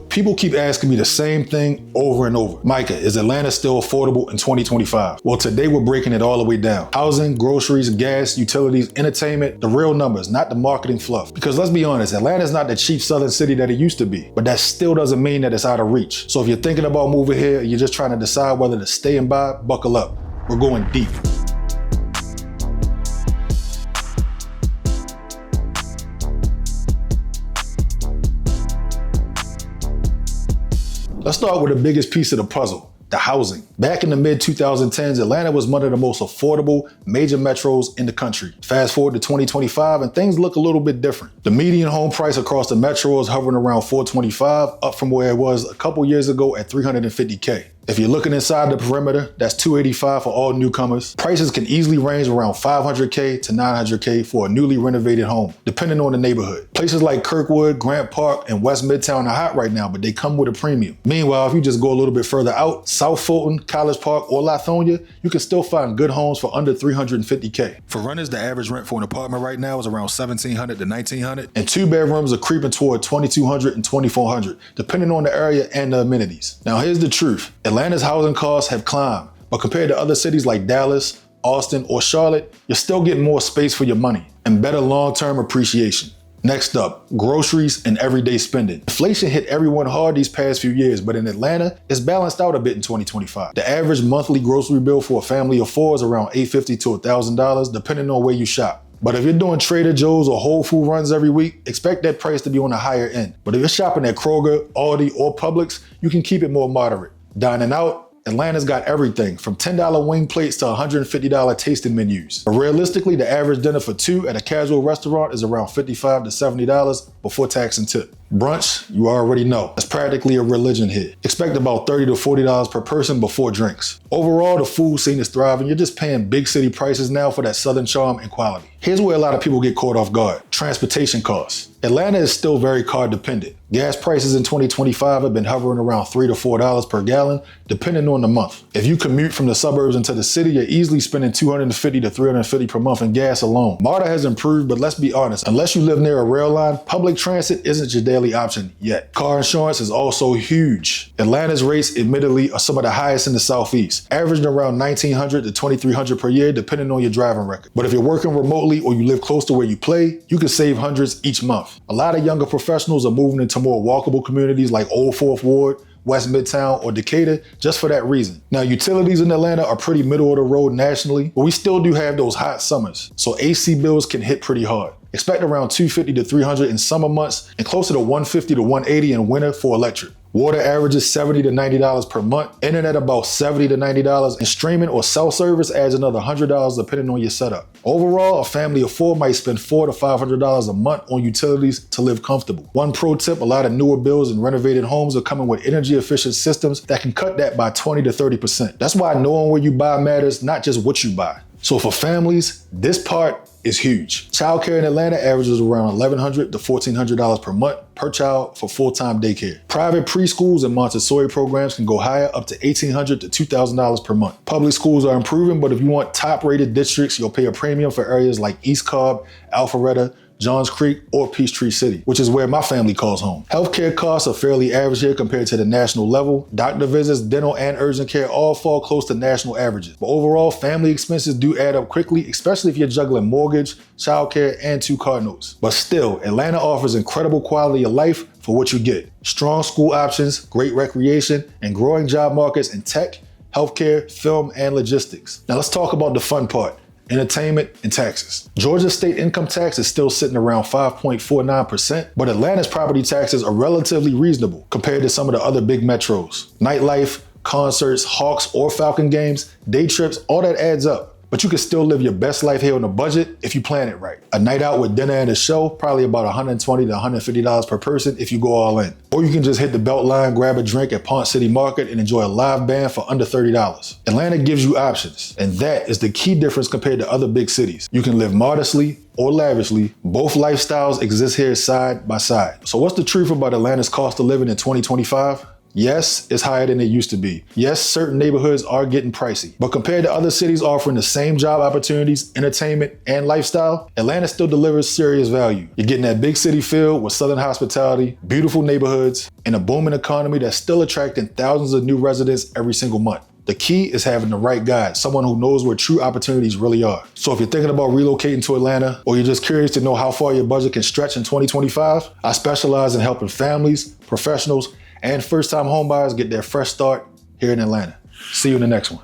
People keep asking me the same thing over and over. Micah, is Atlanta still affordable in 2025? Well, today we're breaking it all the way down. Housing, groceries, gas, utilities, entertainment, the real numbers, not the marketing fluff. Because let's be honest, Atlanta's not the cheap southern city that it used to be, but that still doesn't mean that it's out of reach. So if you're thinking about moving here and you're just trying to decide whether to stay and buy, buckle up. We're going deep. Let's start with the biggest piece of the puzzle, the housing. Back in the mid-2010s, Atlanta was one of the most affordable major metros in the country. Fast forward to 2025 and things look a little bit different. The median home price across the metro is hovering around $425, up from where it was a couple years ago at $350K. If you're looking inside the perimeter, that's $285 for all newcomers. Prices can easily range around $500K to $900K for a newly renovated home, depending on the neighborhood. Places like Kirkwood, Grant Park, and West Midtown are hot right now, but they come with a premium. Meanwhile, if you just go a little bit further out, South Fulton, College Park, or Lithonia, you can still find good homes for under $350K. For renters, the average rent for an apartment right now is around $1,700 to $1,900, and 2 bedrooms are creeping toward $2,200 and $2,400, depending on the area and the amenities. Now here's the truth. Atlanta's housing costs have climbed, but compared to other cities like Dallas, Austin, or Charlotte, you're still getting more space for your money and better long-term appreciation. Next up, groceries and everyday spending. Inflation hit everyone hard these past few years, but in Atlanta, it's balanced out a bit in 2025. The average monthly grocery bill for a family of 4 is around $850 to $1,000, depending on where you shop. But if you're doing Trader Joe's or Whole Food runs every week, expect that price to be on the higher end. But if you're shopping at Kroger, Aldi, or Publix, you can keep it more moderate. Dining out, Atlanta's got everything from $10 wing plates to $150 tasting menus. But realistically, the average dinner for 2 at a casual restaurant is around $55 to $70 before tax and tip. Brunch, you already know, it's practically a religion here. Expect about $30 to $40 per person before drinks. Overall, the food scene is thriving. You're just paying big city prices now for that southern charm and quality. Here's where a lot of people get caught off guard. Transportation costs. Atlanta is still very car dependent. Gas prices in 2025 have been hovering around $3 to $4 per gallon, depending on the month. If you commute from the suburbs into the city, you're easily spending $250 to $350 per month in gas alone. MARTA has improved, but let's be honest, unless you live near a rail line, public transit isn't your daily option yet. Car insurance is also huge. Atlanta's rates, admittedly, are some of the highest in the Southeast, averaging around $1,900 to $2,300 per year, depending on your driving record. But if you're working remotely or you live close to where you play, you can save hundreds each month. A lot of younger professionals are moving into more walkable communities like Old Fourth Ward, West Midtown, or Decatur just for that reason. Now, utilities in Atlanta are pretty middle of the road nationally, but we still do have those hot summers, so AC bills can hit pretty hard. Expect around $250 to $300 in summer months and closer to $150 to $180 in winter for electric. Water averages $70 to $90 per month, internet about $70 to $90, and streaming or cell service adds another $100 depending on your setup. Overall, a family of 4 might spend $400 to $500 a month on utilities to live comfortable. One pro tip, a lot of newer builds and renovated homes are coming with energy efficient systems that can cut that by 20 to 30%. That's why knowing where you buy matters, not just what you buy. So for families, this part is huge. Childcare in Atlanta averages around $1,100 to $1,400 per month per child for full-time daycare. Private preschools and Montessori programs can go higher, up to $1,800 to $2,000 per month. Public schools are improving, but if you want top-rated districts, you'll pay a premium for areas like East Cobb, Alpharetta, Johns Creek, or Peachtree City, which is where my family calls home. Healthcare costs are fairly average here compared to the national level. Doctor visits, dental, and urgent care all fall close to national averages. But overall, family expenses do add up quickly, especially if you're juggling mortgage, childcare, and 2 car notes. But still, Atlanta offers incredible quality of life for what you get. Strong school options, great recreation, and growing job markets in tech, healthcare, film, and logistics. Now let's talk about the fun part. Entertainment, and taxes. Georgia's state income tax is still sitting around 5.49%, but Atlanta's property taxes are relatively reasonable compared to some of the other big metros. Nightlife, concerts, Hawks or Falcon games, day trips, all that adds up. But you can still live your best life here on a budget if you plan it right. A night out with dinner and a show, probably about $120 to $150 per person if you go all in. Or you can just hit the Beltline, grab a drink at Ponce City Market and enjoy a live band for under $30. Atlanta gives you options, and that is the key difference compared to other big cities. You can live modestly or lavishly. Both lifestyles exist here side by side. So what's the truth about Atlanta's cost of living in 2025? Yes, it's higher than it used to be. Yes, certain neighborhoods are getting pricey. But compared to other cities offering the same job opportunities, entertainment, and lifestyle, Atlanta still delivers serious value. You're getting that big city feel with southern hospitality, beautiful neighborhoods, and a booming economy that's still attracting thousands of new residents every single month. The key is having the right guide, someone who knows where true opportunities really are. So if you're thinking about relocating to Atlanta, or you're just curious to know how far your budget can stretch in 2025, I specialize in helping families, professionals, and first-time homebuyers get their fresh start here in Atlanta. See you in the next one.